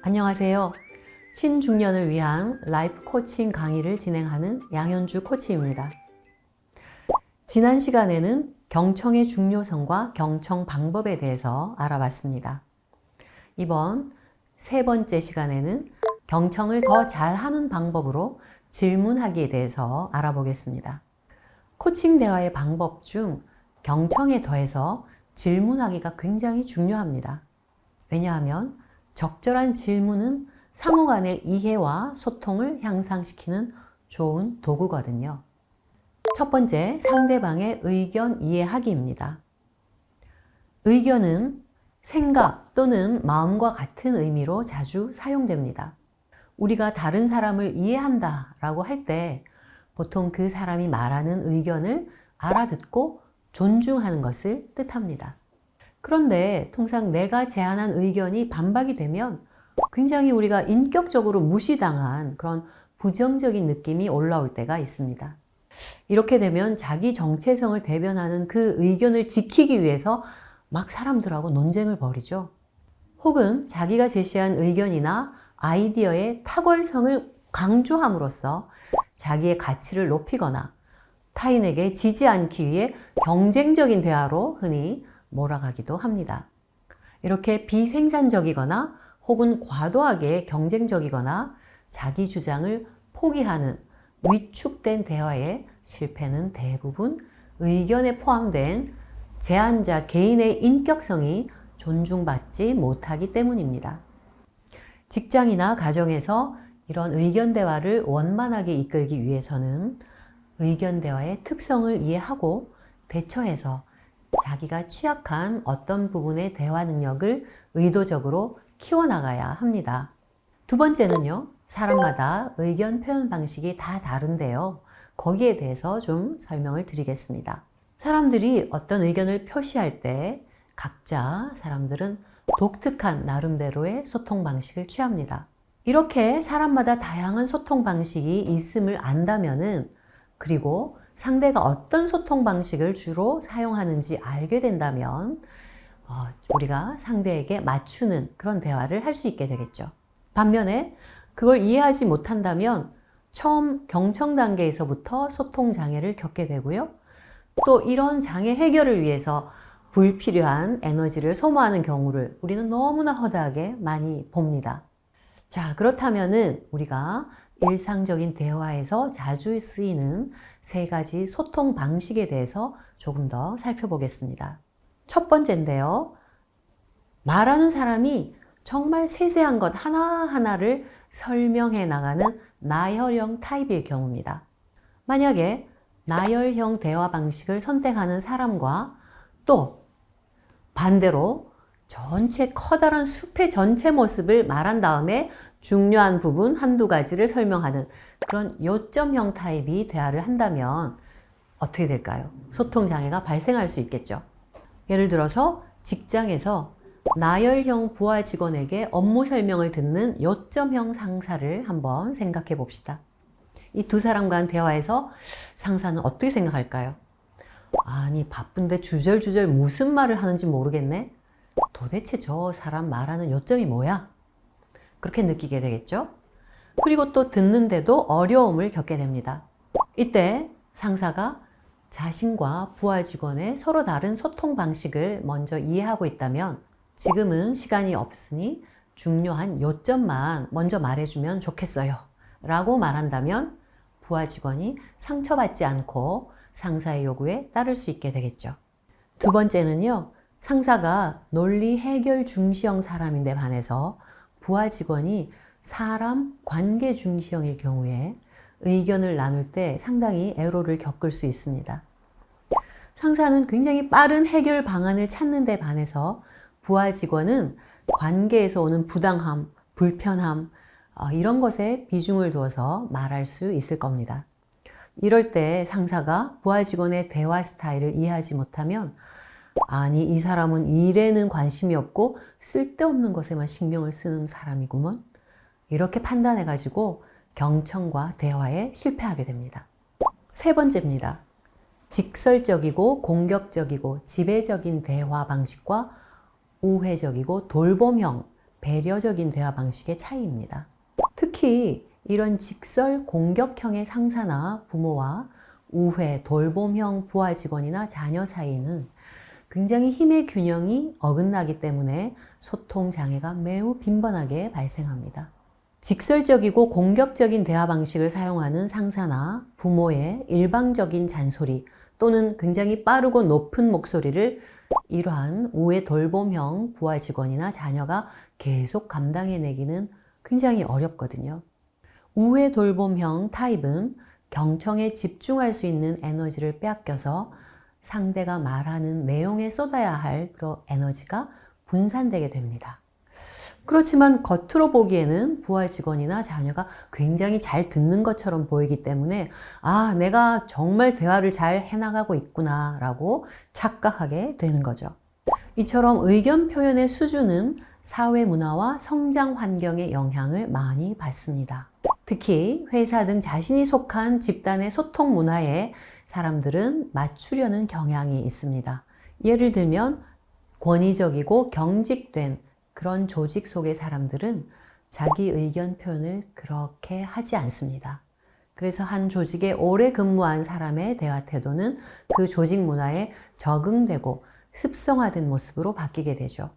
안녕하세요. 신중년을 위한 라이프 코칭 강의를 진행하는 양현주 코치입니다. 지난 시간에는 경청의 중요성과 경청 방법에 대해서 알아봤습니다. 이번 세 번째 시간에는 경청을 더 잘하는 방법으로 질문하기에 대해서 알아보겠습니다. 코칭 대화의 방법 중 경청에 더해서 질문하기가 굉장히 중요합니다. 왜냐하면 적절한 질문은 상호 간의 이해와 소통을 향상시키는 좋은 도구거든요. 첫 번째, 상대방의 의견 이해하기입니다. 의견은 생각 또는 마음과 같은 의미로 자주 사용됩니다. 우리가 다른 사람을 이해한다 라고 할 때 보통 그 사람이 말하는 의견을 알아듣고 존중하는 것을 뜻합니다. 그런데 통상 내가 제안한 의견이 반박이 되면 굉장히 우리가 인격적으로 무시당한 그런 부정적인 느낌이 올라올 때가 있습니다. 이렇게 되면 자기 정체성을 대변하는 그 의견을 지키기 위해서 막 사람들하고 논쟁을 벌이죠. 혹은 자기가 제시한 의견이나 아이디어의 탁월성을 강조함으로써 자기의 가치를 높이거나 타인에게 지지 않기 위해 경쟁적인 대화로 흔히 몰아가기도 합니다. 이렇게 비생산적이거나 혹은 과도하게 경쟁적이거나 자기 주장을 포기하는 위축된 대화의 실패는 대부분 의견에 포함된 제안자 개인의 인격성이 존중받지 못하기 때문입니다. 직장이나 가정에서 이런 의견 대화를 원만하게 이끌기 위해서는 의견 대화의 특성을 이해하고 대처해서 자기가 취약한 어떤 부분의 대화 능력을 의도적으로 키워나가야 합니다. 두 번째는요, 사람마다 의견 표현 방식이 다 다른데요. 거기에 대해서 좀 설명을 드리겠습니다. 사람들이 어떤 의견을 표시할 때 각자 사람들은 독특한 나름대로의 소통 방식을 취합니다. 이렇게 사람마다 다양한 소통 방식이 있음을 안다면은 그리고 상대가 어떤 소통 방식을 주로 사용하는지 알게 된다면 우리가 상대에게 맞추는 그런 대화를 할 수 있게 되겠죠. 반면에 그걸 이해하지 못한다면 처음 경청 단계에서부터 소통 장애를 겪게 되고요. 또 이런 장애 해결을 위해서 불필요한 에너지를 소모하는 경우를 우리는 너무나 허다하게 많이 봅니다. 자, 그렇다면은 우리가 일상적인 대화에서 자주 쓰이는 세 가지 소통 방식에 대해서 조금 더 살펴보겠습니다. 첫 번째인데요. 말하는 사람이 정말 세세한 것 하나하나를 설명해 나가는 나열형 타입일 경우입니다. 만약에 나열형 대화 방식을 선택하는 사람과 또 반대로 전체 커다란 숲의 전체 모습을 말한 다음에 중요한 부분 한두 가지를 설명하는 그런 요점형 타입이 대화를 한다면 어떻게 될까요? 소통 장애가 발생할 수 있겠죠. 예를 들어서 직장에서 나열형 부하 직원에게 업무 설명을 듣는 요점형 상사를 한번 생각해 봅시다. 이 두 사람과의 대화에서 상사는 어떻게 생각할까요? 아니, 바쁜데 주절주절 무슨 말을 하는지 모르겠네? 도대체 저 사람 말하는 요점이 뭐야? 그렇게 느끼게 되겠죠? 그리고 또 듣는데도 어려움을 겪게 됩니다. 이때 상사가 자신과 부하 직원의 서로 다른 소통 방식을 먼저 이해하고 있다면 지금은 시간이 없으니 중요한 요점만 먼저 말해주면 좋겠어요 라고 말한다면 부하 직원이 상처받지 않고 상사의 요구에 따를 수 있게 되겠죠. 두 번째는요, 상사가 논리 해결 중시형 사람인데 반해서 부하 직원이 사람 관계 중시형일 경우에 의견을 나눌 때 상당히 애로를 겪을 수 있습니다. 상사는 굉장히 빠른 해결 방안을 찾는 데 반해서 부하 직원은 관계에서 오는 부당함, 불편함 이런 것에 비중을 두어서 말할 수 있을 겁니다. 이럴 때 상사가 부하 직원의 대화 스타일을 이해하지 못하면 아니, 이 사람은 일에는 관심이 없고 쓸데없는 것에만 신경을 쓰는 사람이구먼. 이렇게 판단해가지고 경청과 대화에 실패하게 됩니다. 세 번째입니다. 직설적이고 공격적이고 지배적인 대화 방식과 우회적이고 돌봄형 배려적인 대화 방식의 차이입니다. 특히 이런 직설 공격형의 상사나 부모와 우회, 돌봄형 부하 직원이나 자녀 사이는 굉장히 힘의 균형이 어긋나기 때문에 소통 장애가 매우 빈번하게 발생합니다. 직설적이고 공격적인 대화 방식을 사용하는 상사나 부모의 일방적인 잔소리 또는 굉장히 빠르고 높은 목소리를 이러한 우회 돌봄형 부하 직원이나 자녀가 계속 감당해내기는 굉장히 어렵거든요. 우회 돌봄형 타입은 경청에 집중할 수 있는 에너지를 빼앗겨서 상대가 말하는 내용에 쏟아야 할 그런 에너지가 분산되게 됩니다. 그렇지만 겉으로 보기에는 부하 직원이나 자녀가 굉장히 잘 듣는 것처럼 보이기 때문에 내가 정말 대화를 잘 해나가고 있구나 라고 착각하게 되는 거죠. 이처럼 의견 표현의 수준은 사회 문화와 성장 환경의 영향을 많이 받습니다. 특히 회사 등 자신이 속한 집단의 소통 문화에 사람들은 맞추려는 경향이 있습니다. 예를 들면 권위적이고 경직된 그런 조직 속의 사람들은 자기 의견 표현을 그렇게 하지 않습니다. 그래서 한 조직에 오래 근무한 사람의 대화 태도는 그 조직 문화에 적응되고 습성화된 모습으로 바뀌게 되죠.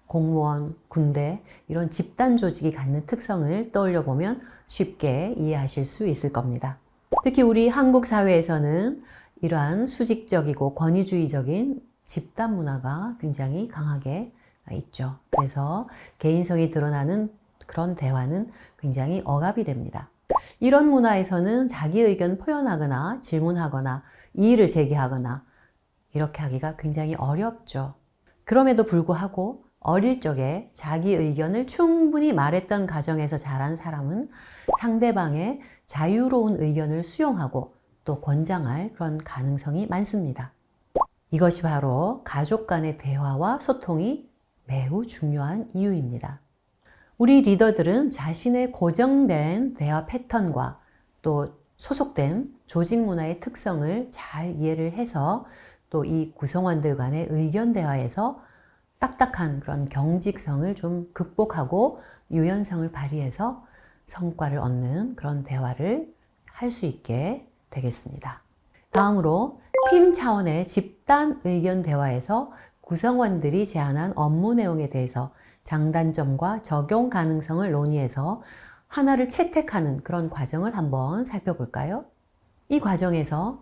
공무원, 군대 이런 집단 조직이 갖는 특성을 떠올려 보면 쉽게 이해하실 수 있을 겁니다. 특히 우리 한국 사회에서는 이러한 수직적이고 권위주의적인 집단 문화가 굉장히 강하게 있죠. 그래서 개인성이 드러나는 그런 대화는 굉장히 억압이 됩니다. 이런 문화에서는 자기 의견 표현하거나 질문하거나 이의를 제기하거나 이렇게 하기가 굉장히 어렵죠. 그럼에도 불구하고 어릴 적에 자기 의견을 충분히 말했던 가정에서 자란 사람은 상대방의 자유로운 의견을 수용하고 또 권장할 그런 가능성이 많습니다. 이것이 바로 가족 간의 대화와 소통이 매우 중요한 이유입니다. 우리 리더들은 자신의 고정된 대화 패턴과 또 소속된 조직 문화의 특성을 잘 이해를 해서 또 이 구성원들 간의 의견 대화에서 딱딱한 그런 경직성을 좀 극복하고 유연성을 발휘해서 성과를 얻는 그런 대화를 할 수 있게 되겠습니다. 다음으로 팀 차원의 집단 의견 대화에서 구성원들이 제안한 업무 내용에 대해서 장단점과 적용 가능성을 논의해서 하나를 채택하는 그런 과정을 한번 살펴볼까요? 이 과정에서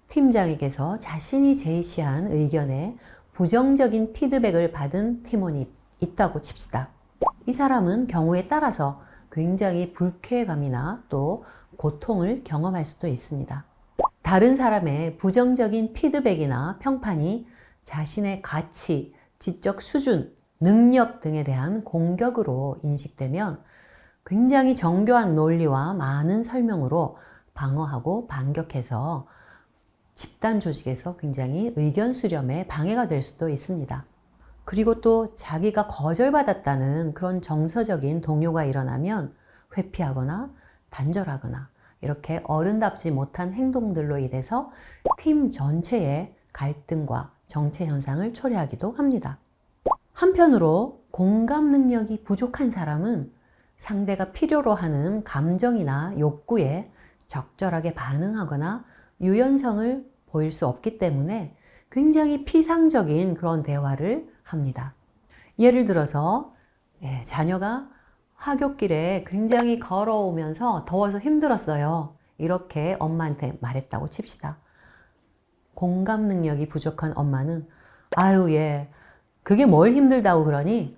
팀장에게서 자신이 제시한 의견에 부정적인 피드백을 받은 팀원이 있다고 칩시다. 이 사람은 경우에 따라서 굉장히 불쾌감이나 또 고통을 경험할 수도 있습니다. 다른 사람의 부정적인 피드백이나 평판이 자신의 가치, 지적 수준, 능력 등에 대한 공격으로 인식되면 굉장히 정교한 논리와 많은 설명으로 방어하고 반격해서 집단 조직에서 굉장히 의견 수렴에 방해가 될 수도 있습니다. 그리고 또 자기가 거절받았다는 그런 정서적인 동요가 일어나면 회피하거나 단절하거나 이렇게 어른답지 못한 행동들로 인해서 팀 전체의 갈등과 정체 현상을 초래하기도 합니다. 한편으로 공감 능력이 부족한 사람은 상대가 필요로 하는 감정이나 욕구에 적절하게 반응하거나 유연성을 보일 수 없기 때문에 굉장히 피상적인 그런 대화를 합니다. 예를 들어서 자녀가 하굣길에 굉장히 걸어오면서 더워서 힘들었어요. 이렇게 엄마한테 말했다고 칩시다. 공감 능력이 부족한 엄마는 그게 뭘 힘들다고 그러니?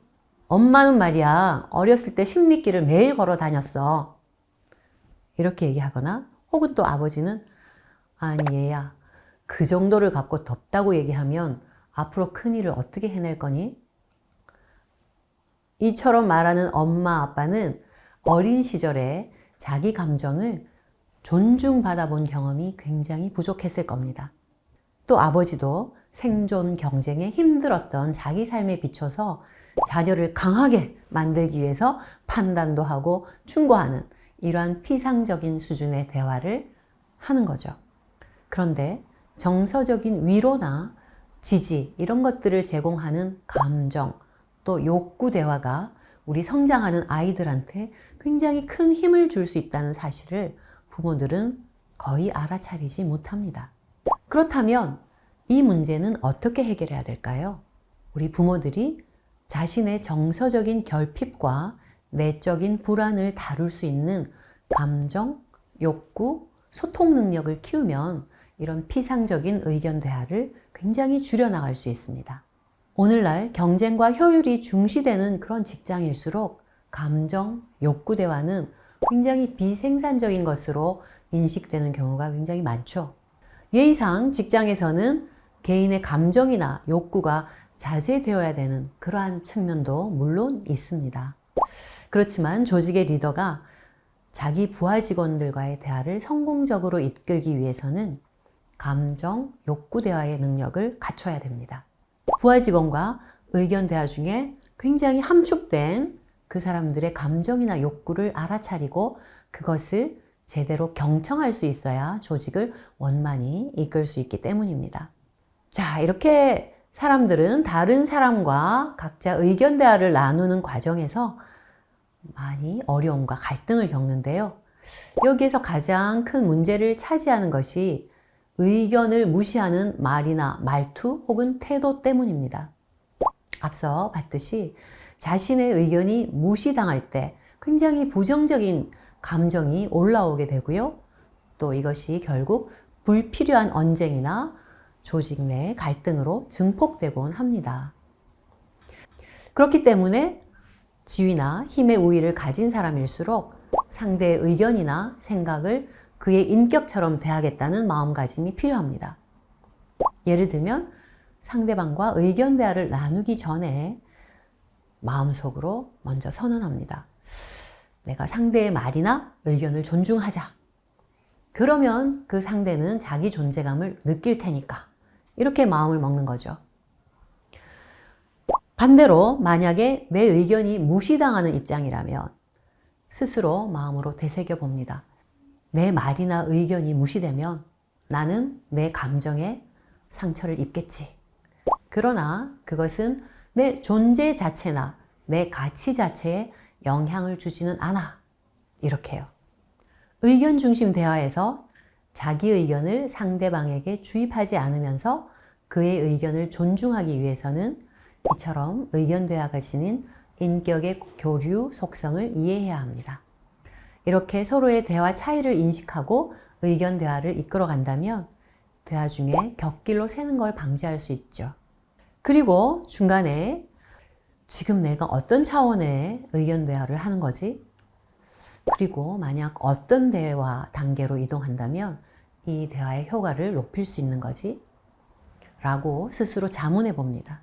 엄마는 말이야 어렸을 때 십리길을 매일 걸어 다녔어. 이렇게 얘기하거나 혹은 또 아버지는 아니 얘야 그 정도를 갖고 덥다고 얘기하면 앞으로 큰일을 어떻게 해낼 거니? 이처럼 말하는 엄마 아빠는 어린 시절에 자기 감정을 존중받아 본 경험이 굉장히 부족했을 겁니다. 또 아버지도 생존 경쟁에 힘들었던 자기 삶에 비춰서 자녀를 강하게 만들기 위해서 판단도 하고 충고하는 이러한 피상적인 수준의 대화를 하는 거죠. 그런데 정서적인 위로나 지지 이런 것들을 제공하는 감정 또 욕구 대화가 우리 성장하는 아이들한테 굉장히 큰 힘을 줄 수 있다는 사실을 부모들은 거의 알아차리지 못합니다. 그렇다면 이 문제는 어떻게 해결해야 될까요? 우리 부모들이 자신의 정서적인 결핍과 내적인 불안을 다룰 수 있는 감정, 욕구, 소통 능력을 키우면 이런 피상적인 의견 대화를 굉장히 줄여나갈 수 있습니다. 오늘날 경쟁과 효율이 중시되는 그런 직장일수록 감정, 욕구 대화는 굉장히 비생산적인 것으로 인식되는 경우가 굉장히 많죠. 예의상 직장에서는 개인의 감정이나 욕구가 자제되어야 되는 그러한 측면도 물론 있습니다. 그렇지만 조직의 리더가 자기 부하 직원들과의 대화를 성공적으로 이끌기 위해서는 감정, 욕구 대화의 능력을 갖춰야 됩니다. 부하 직원과 의견 대화 중에 굉장히 함축된 그 사람들의 감정이나 욕구를 알아차리고 그것을 제대로 경청할 수 있어야 조직을 원만히 이끌 수 있기 때문입니다. 자, 이렇게 사람들은 다른 사람과 각자 의견 대화를 나누는 과정에서 많이 어려움과 갈등을 겪는데요. 여기에서 가장 큰 문제를 차지하는 것이 의견을 무시하는 말이나 말투 혹은 태도 때문입니다. 앞서 봤듯이 자신의 의견이 무시당할 때 굉장히 부정적인 감정이 올라오게 되고요. 또 이것이 결국 불필요한 언쟁이나 조직 내 갈등으로 증폭되곤 합니다. 그렇기 때문에 지위나 힘의 우위를 가진 사람일수록 상대의 의견이나 생각을 그의 인격처럼 대하겠다는 마음가짐이 필요합니다. 예를 들면 상대방과 의견 대화를 나누기 전에 마음속으로 먼저 선언합니다. 내가 상대의 말이나 의견을 존중하자. 그러면 그 상대는 자기 존재감을 느낄 테니까. 이렇게 마음을 먹는 거죠. 반대로 만약에 내 의견이 무시당하는 입장이라면 스스로 마음으로 되새겨 봅니다. 내 말이나 의견이 무시되면 나는 내 감정에 상처를 입겠지. 그러나 그것은 내 존재 자체나 내 가치 자체에 영향을 주지는 않아. 이렇게요. 의견 중심 대화에서 자기 의견을 상대방에게 주입하지 않으면서 그의 의견을 존중하기 위해서는 이처럼 의견 대화가 지닌 인격의 교류 속성을 이해해야 합니다. 이렇게 서로의 대화 차이를 인식하고 의견 대화를 이끌어 간다면 대화 중에 곁길로 새는 걸 방지할 수 있죠. 그리고 중간에 지금 내가 어떤 차원의 의견 대화를 하는 거지? 그리고 만약 어떤 대화 단계로 이동한다면 이 대화의 효과를 높일 수 있는 거지? 라고 스스로 자문해 봅니다.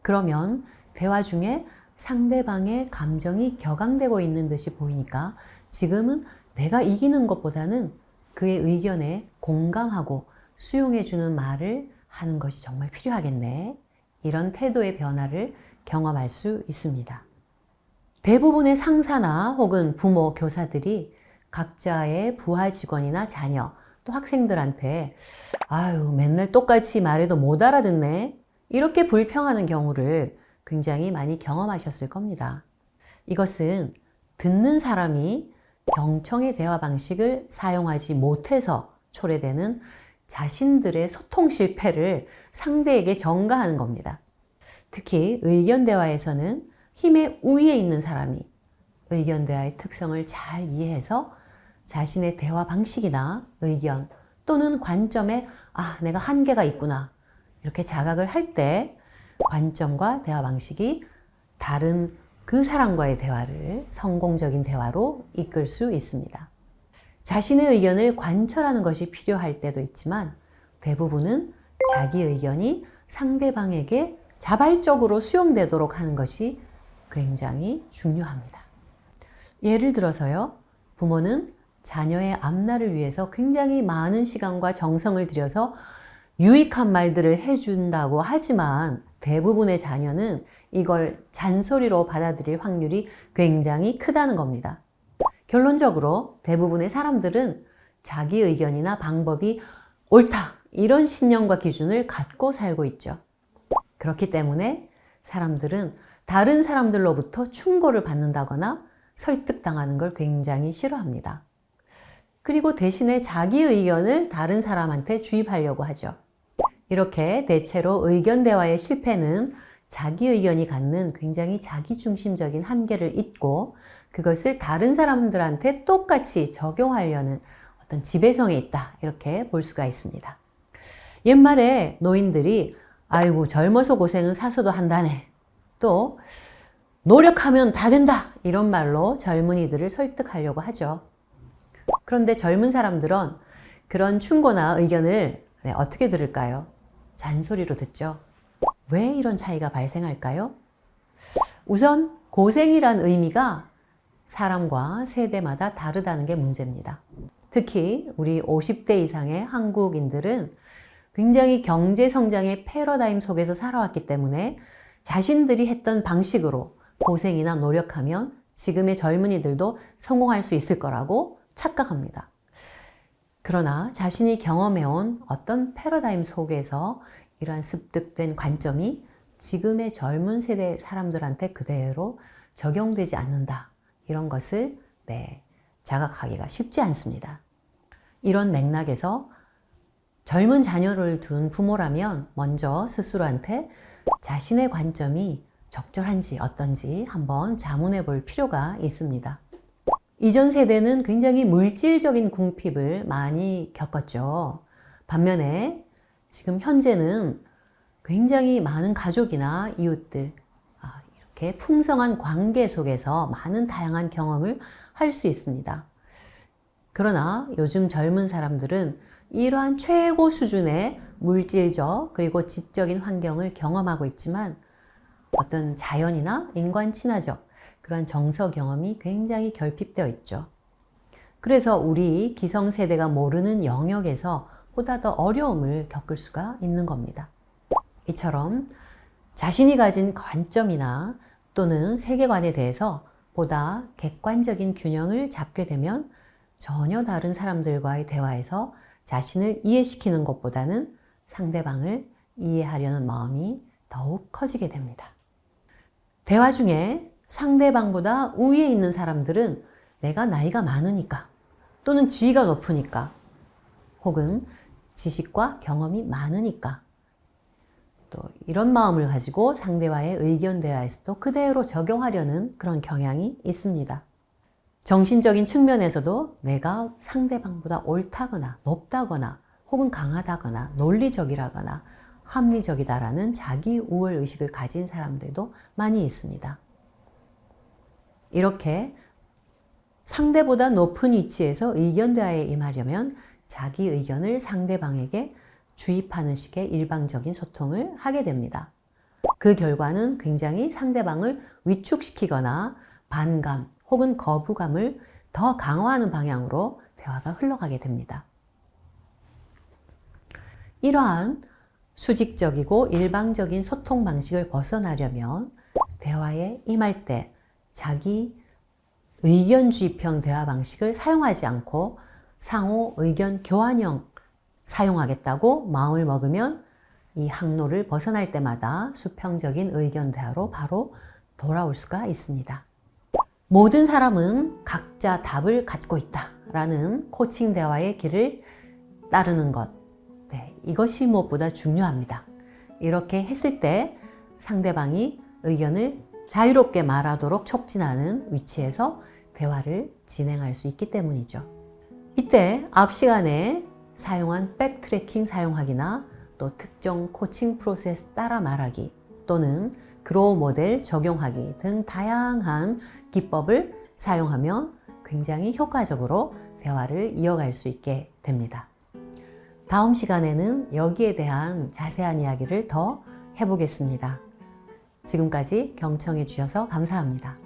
그러면 대화 중에 상대방의 감정이 격앙되고 있는 듯이 보이니까 지금은 내가 이기는 것보다는 그의 의견에 공감하고 수용해주는 말을 하는 것이 정말 필요하겠네. 이런 태도의 변화를 경험할 수 있습니다. 대부분의 상사나 혹은 부모, 교사들이 각자의 부하 직원이나 자녀, 또 학생들한테 아유, 맨날 똑같이 말해도 못 알아듣네. 이렇게 불평하는 경우를 굉장히 많이 경험하셨을 겁니다. 이것은 듣는 사람이 경청의 대화 방식을 사용하지 못해서 초래되는 자신들의 소통 실패를 상대에게 전가하는 겁니다. 특히 의견 대화에서는 힘의 우위에 있는 사람이 의견 대화의 특성을 잘 이해해서 자신의 대화 방식이나 의견 또는 관점에 내가 한계가 있구나 이렇게 자각을 할 때 관점과 대화 방식이 다른 그 사람과의 대화를 성공적인 대화로 이끌 수 있습니다. 자신의 의견을 관철하는 것이 필요할 때도 있지만 대부분은 자기 의견이 상대방에게 자발적으로 수용되도록 하는 것이 굉장히 중요합니다. 예를 들어서요, 부모는 자녀의 앞날을 위해서 굉장히 많은 시간과 정성을 들여서 유익한 말들을 해준다고 하지만 대부분의 자녀는 이걸 잔소리로 받아들일 확률이 굉장히 크다는 겁니다. 결론적으로 대부분의 사람들은 자기 의견이나 방법이 옳다 이런 신념과 기준을 갖고 살고 있죠. 그렇기 때문에 사람들은 다른 사람들로부터 충고를 받는다거나 설득당하는 걸 굉장히 싫어합니다. 그리고 대신에 자기 의견을 다른 사람한테 주입하려고 하죠. 이렇게 대체로 의견 대화의 실패는 자기 의견이 갖는 굉장히 자기중심적인 한계를 잇고 그것을 다른 사람들한테 똑같이 적용하려는 어떤 지배성이 있다, 이렇게 볼 수가 있습니다. 옛말에 노인들이 아이고 젊어서 고생은 사서도 한다네, 또 노력하면 다 된다, 이런 말로 젊은이들을 설득하려고 하죠. 그런데 젊은 사람들은 그런 충고나 의견을 어떻게 들을까요? 잔소리로 듣죠. 왜 이런 차이가 발생할까요? 우선 고생이란 의미가 사람과 세대마다 다르다는 게 문제입니다. 특히 우리 50대 이상의 한국인들은 굉장히 경제 성장의 패러다임 속에서 살아왔기 때문에 자신들이 했던 방식으로 고생이나 노력하면 지금의 젊은이들도 성공할 수 있을 거라고 착각합니다. 그러나 자신이 경험해온 어떤 패러다임 속에서 이러한 습득된 관점이 지금의 젊은 세대 사람들한테 그대로 적용되지 않는다, 이런 것을 자각하기가 쉽지 않습니다. 이런 맥락에서 젊은 자녀를 둔 부모라면 먼저 스스로한테 자신의 관점이 적절한지 어떤지 한번 자문해 볼 필요가 있습니다. 이전 세대는 굉장히 물질적인 궁핍을 많이 겪었죠. 반면에 지금 현재는 굉장히 많은 가족이나 이웃들, 이렇게 풍성한 관계 속에서 많은 다양한 경험을 할 수 있습니다. 그러나 요즘 젊은 사람들은 이러한 최고 수준의 물질적 그리고 지적인 환경을 경험하고 있지만 어떤 자연이나 인간 친화적 그런 정서 경험이 굉장히 결핍되어 있죠. 그래서 우리 기성세대가 모르는 영역에서 보다 더 어려움을 겪을 수가 있는 겁니다. 이처럼 자신이 가진 관점이나 또는 세계관에 대해서 보다 객관적인 균형을 잡게 되면 전혀 다른 사람들과의 대화에서 자신을 이해시키는 것보다는 상대방을 이해하려는 마음이 더욱 커지게 됩니다. 대화 중에 상대방보다 우위에 있는 사람들은 내가 나이가 많으니까 또는 지위가 높으니까 혹은 지식과 경험이 많으니까 또 이런 마음을 가지고 상대와의 의견 대화에서도 그대로 적용하려는 그런 경향이 있습니다. 정신적인 측면에서도 내가 상대방보다 옳다거나 높다거나 혹은 강하다거나 논리적이라거나 합리적이다라는 자기 우월 의식을 가진 사람들도 많이 있습니다. 이렇게 상대보다 높은 위치에서 의견 대화에 임하려면 자기 의견을 상대방에게 주입하는 식의 일방적인 소통을 하게 됩니다. 그 결과는 굉장히 상대방을 위축시키거나 반감 혹은 거부감을 더 강화하는 방향으로 대화가 흘러가게 됩니다. 이러한 수직적이고 일방적인 소통 방식을 벗어나려면 대화에 임할 때 자기 의견주입형 대화 방식을 사용하지 않고 상호 의견 교환형 사용하겠다고 마음을 먹으면 이 항로를 벗어날 때마다 수평적인 의견 대화로 바로 돌아올 수가 있습니다. 모든 사람은 각자 답을 갖고 있다라는 코칭 대화의 길을 따르는 것, 이것이 무엇보다 중요합니다. 이렇게 했을 때 상대방이 의견을 자유롭게 말하도록 촉진하는 위치에서 대화를 진행할 수 있기 때문이죠. 이때 앞 시간에 사용한 백트래킹 사용하기나 또 특정 코칭 프로세스 따라 말하기 또는 그로우 모델 적용하기 등 다양한 기법을 사용하면 굉장히 효과적으로 대화를 이어갈 수 있게 됩니다. 다음 시간에는 여기에 대한 자세한 이야기를 더 해보겠습니다. 지금까지 경청해 주셔서 감사합니다.